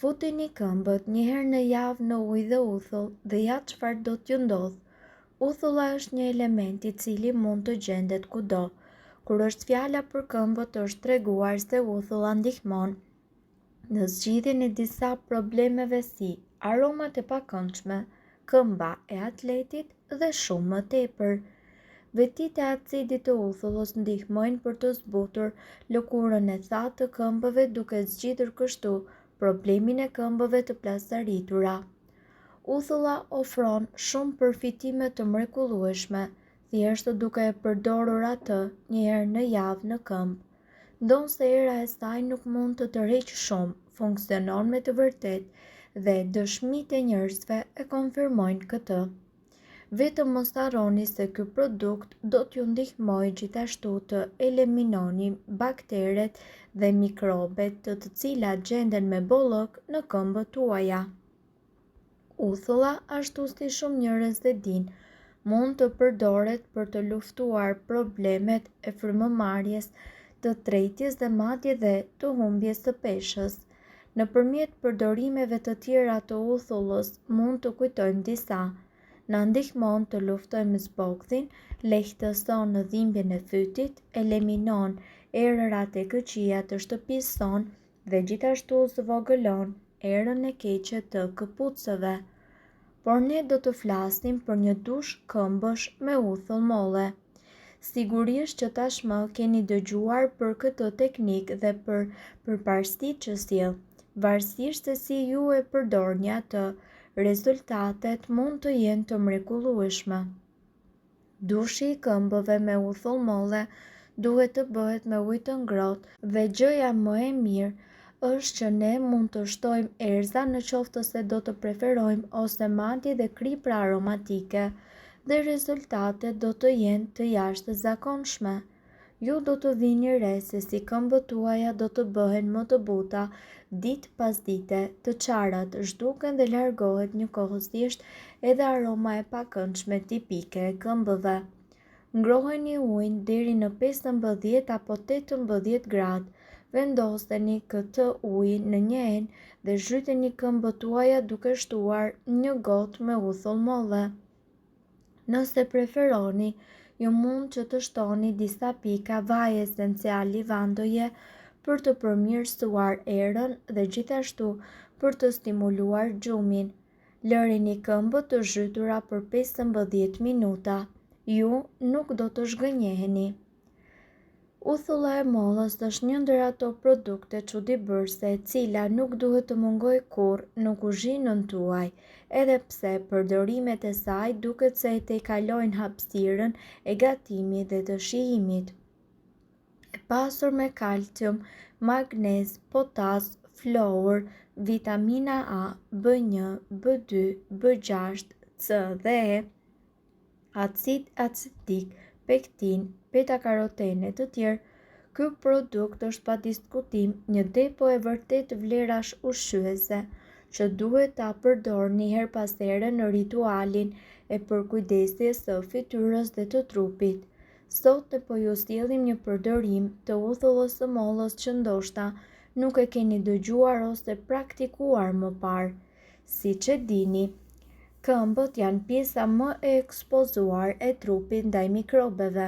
Futini këmbët një herë në javë në ujë dhe uthull dhe ja çfarë do t'ju ndodh. Uthulla është një element I cili mund të gjendet kudo. Kur është fjala për këmbët është treguar se uthulla ndihmon në zgjidhjen e disa problemeve si aromat e pakëndshme, këmba e atletit dhe shumë më tepër. Vetitë e acidit të uthullës ndihmojnë për të zbutur lëkurën e thatë të këmbëve duke zgjidhur kështu problemin e këmbëve të plasaritura. Uthulla ofron shumë përfitime të mrekullueshme, thjesht duke e përdorur atë një herë në javë në këmbë. Ndonse era e saj nuk mund të tërheqë shumë, funksionon me të vërtetë dhe dëshmitë e njerëzve e konfirmojnë këtë. Vetëm mos harroni se ky produkt do t'ju ndihmojë gjithashtu të eliminoni bakteret dhe mikrobet të cilat gjenden me bollok në këmbët tuaja. Uthulla, ashtu si shumë njerëz e dinë, mund të përdoret për të luftuar problemet e frymëmarrjes, të tretjes dhe madje dhe të humbjes së peshës. Nëpërmjet përdorimeve të tjera të uthullës mund të kujtojmë disa. Na ndihmon të luftojmë zbogthin, lehtëson dhimbjen e fytit, eliminon erërat e këqija të shtëpisë sonë dhe gjithashtu zvogëlon erën e keqe të këpucëve. Por ne do të flasim për një dush këmbësh me uthull molle. Sigurisht që tashmë keni dëgjuar për këtë teknikë dhe për përparësitë që sjell, varësisht se si ju e përdorni atë. Rezultatet mund të jenë të mrekullueshme. Dushi I këmbëve me uthull molle duhet të bëhet me ujë të ngrohtë dhe gjëja më e mirë është që ne mund të shtojmë erza në qoftë se do të preferojmë ose madje dhe kripra aromatike dhe rezultatet do të jenë të jashtëzakonshme. Ju do të vini re se si këmbët tuaja do të bëhen më të buta ditë pas dite, të qarat zhduken dhe largohet njëkohësisht edhe aroma e pakëndshme tipike e këmbëve. Ngroheni ujin deri në 15 apo 18 gradë. Vendoseni këtë ujë në një enë dhe zhyteni këmbët tuaja duke shtuar një gotë me uthull molle. Nëse preferoni, ju mund që të shtoni disa pika vaj esencial livandoje për të përmirësuar erën dhe gjithashtu për të stimuluar gjumin. Lëreni këmbët të zhytura për 15 minuta. Ju nuk do të zhgënjeheni. Uthulla e mollës është një ndër ato produkte çuditëbërëse e cila nuk duhet të mungojë kurrë në kuzhinën tuaj, edhe pse përdorimet e saj duket se e tejkalojnë hapësirën e gatimit dhe të shijimit. E pasur me kalcium, magnez, potas, fluor, vitamina A, B1, B2, B6, C dhe E, acid acetik, pektin, beta-karotene të tjerë, ky produkt është pa diskutim një depo e vërtet vlerash ushqyese që duhet ta përdorni her pas here në ritualin e përkujdesjes së fytyrës dhe të trupit. Sot ne po ju sjellim një përdorim të uthullës së mollës që ndoshta nuk e keni dëgjuar ose praktikuar më parë. Siç e dini, këmbët janë pjesa më e ekspozuar e trupit ndaj mikrobeve.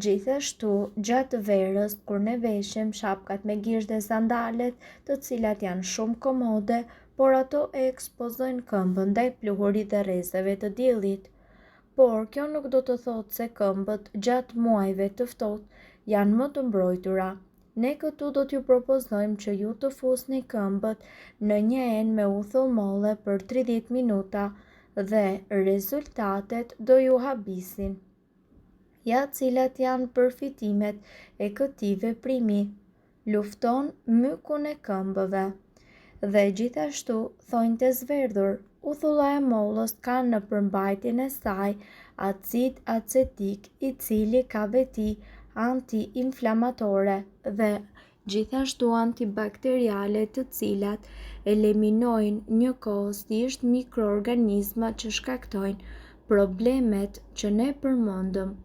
Gjithashtu, gjatë verës, kur ne veshim shapkat me gishtë dhe sandalet, të cilat janë shumë komode, por ato e ekspozojnë këmbën ndaj pluhurit dhe rrezeve të diellit. Por kjo nuk do të thotë se këmbët gjatë muajve të ftohtë janë më të mbrojtura. Ne këtu do t'ju propozojmë që ju të fusni këmbët në një enë me uthull molle për 30 minuta dhe rezultatet do ju habisin. Ja cilat janë përfitimet e këtij veprimi. Lufton mykun e këmbëve. Dhe gjithashtu thonjtë e zverdhur, uthulla e mollës ka në përmbajtjen e saj acid acetik i cili ka veti anti-inflamatore dhe gjithashtu antibakteriale të cilat eliminojnë njëkohësisht mikroorganizma që shkaktojnë problemet që ne përmendëm.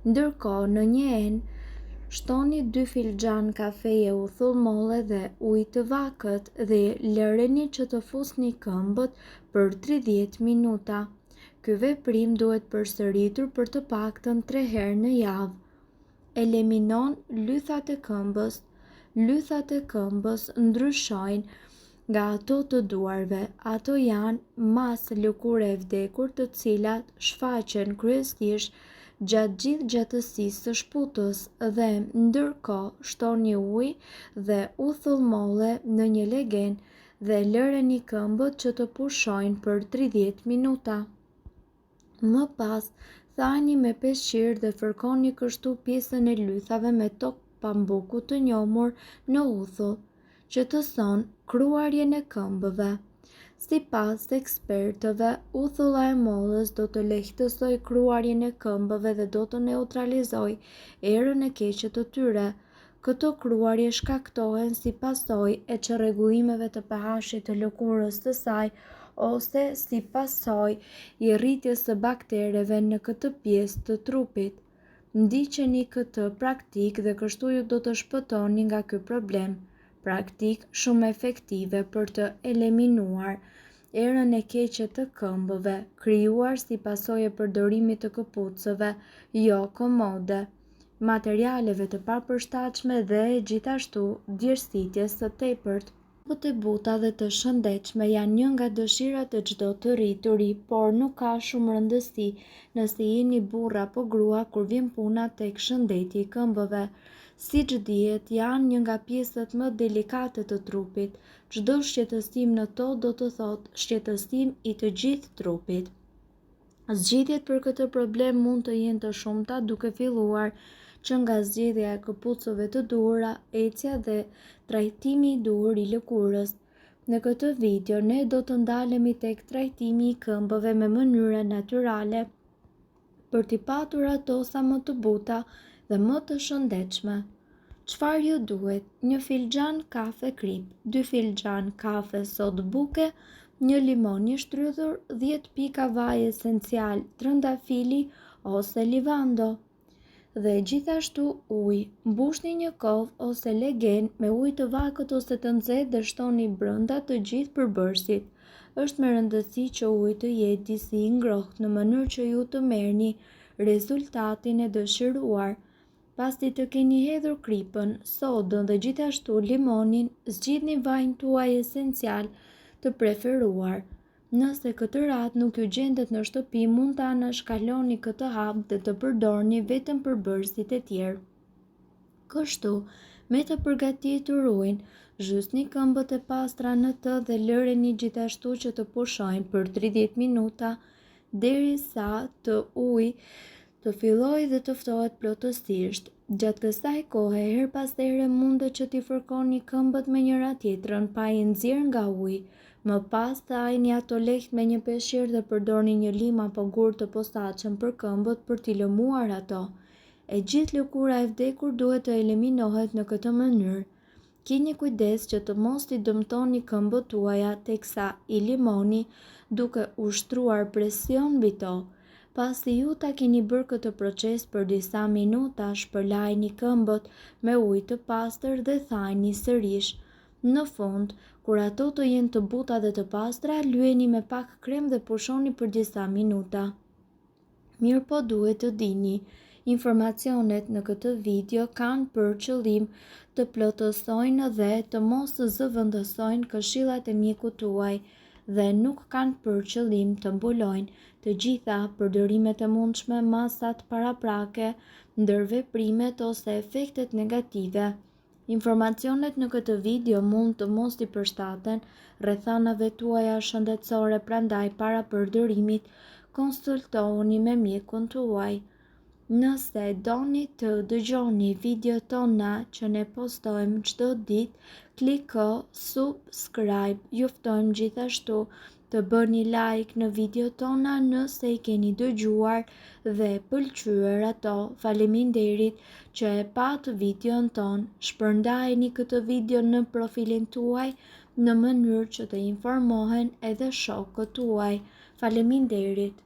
Ndërkohë në një enë Shtoni 2 filxhan kafeje uthull molle dhe ujë të vakët dhe lëreni që të fusni këmbët për 30 minuta. Ky veprim duhet përsëritur për të paktën 3 herë në javë. Eliminon lythat e këmbës. Lythat e këmbës ndryshojnë nga ato të duarve. Ato janë masë lëkure e vdekur të cilat shfaqen kryesisht gjatë gjithë gjatësisë së shputës dhe ndërkohë shtoni ujë dhe uthull molle në një legen dhe lëreni këmbët që të pushojnë për 30 minuta. Më pas, thani me peshqir dhe fërkoni kështu pjesën e lythave me tokë pambuku të njomur në uthull, që të thonë kruarjen e këmbëve. Si pas ekspertëve, uthulla e mollës do të lehtësoj kruarjen e këmbëve dhe do të neutralizoj erën e keqe të tyre. Këto kruarje shkaktohen si pasojë e çrregullimeve të pH-it të lëkurës së saj ose si pasojë i rritjes së baktereve në këtë pjesë të trupit. Ndiqeni këtë praktikë dhe kështu ju do të shpëtoni nga ky problem. Praktikë shumë efektive për të eliminuar erën e keqe të këmbëve, krijuar si pasojë e përdorimit të këpucëve jo komode, materialeve të papërshtatshme dhe gjithashtu djersitjes së tepërt. Këmbët e buta dhe të shëndetshme janë një nga dëshirat e çdo të rrituri, por nuk ka shumë rëndësi nëse jeni burr apo grua kur vjen puna tek shëndeti i këmbëve. Siç dihet, janë një nga pjesët më delikate të trupit. Çdo shqetësim në to do të thotë shqetësim i të gjithë trupit. Zgjidhjet për këtë problem mund të jenë të shumta, duke filluar që nga zgjedhja e këpucëve të duhura, ecja dhe trajtimi i duhur i lëkurës. Në këtë video ne do të ndalemi tek trajtimi i këmbëve me mënyra natyrale për t'i patur ato sa më të buta dhe më të shëndetshme. Çfarë ju duhet? 1 filxhan kafe krip, 2 filxhan kafe sodë buke, 1 limon i shtrydhur, 10 pika vaj esencial trëndafili ose livando. Dhe gjithashtu ujë. Mbushni një kovë ose legen me ujë të vakët ose të nxehtë dhe shtoni brenda të gjithë përbërësit. Është me rëndësi që uji të jetë disi i ngrohtë në mënyrë që ju të merrni rezultatin e dëshiruar. Pasi të keni hedhur kripën, sodën dhe gjithashtu limonin, zgjidhni vajin tuaj esencial të preferuar. Nëse këtë radhë nuk ju gjendet në shtëpi, mund ta anashkaloni këtë hap dhe të përdorni vetëm përbërësit e tjerë. Kështu, me të përgatitur ujin, zhysni këmbët e pastra në të dhe lëreni gjithashtu që të pushojnë për 30 minuta derisa të uji të fillojë dhe të ftohet plotësisht. Gjatë kësaj kohe, her pas here mundet që t'i fërkoni këmbët me njëra tjetrën pa i nxjerrë nga uji. Më pas thajini ato lehtë me një peshqir dhe përdorni një lim apo gur të posaçëm për këmbët për t'i lëmuar ato. E gjithë lëkura e vdekur duhet të eliminohet në këtë mënyrë. Keni kujdes që të mos t'i dëmtoni këmbët tuaja teksa i limoni duke ushtruar presion mbi to. Pasi ju ta keni bërë këtë proces për disa minuta, shpërlajini këmbët me ujë të pastër dhe thajini sërish. Në fund, kur ato të jenë të buta dhe të pastra, lyeni me pak krem dhe pushoni për disa minuta. Mirë po duhet të dini, informacionet në këtë video kanë për qëllim të plotësojnë dhe të mos zëvendësojnë këshillat e mjekut tuaj dhe nuk kanë për qëllim të mbulojnë të gjitha përdorimet e mundshme, masat paraprake, ndërveprimet ose efektet negative. Informacionet në këtë video mund të mos i përshtaten rrethanave tuaja shëndetësore, prandaj para përdorimit konsultohuni me mjekun tuaj. Nëse doni të dëgjoni video tona që ne postojmë çdo ditë, kliko subscribe. Ju ftojmë gjithashtu të bëni like në video tona nëse i keni dëgjuar dhe pëlqyer ato. Faleminderit që e pat videon ton. Shpërndajeni këtë video në profilin tuaj në mënyrë që të informohen edhe shokët tuaj. Faleminderit.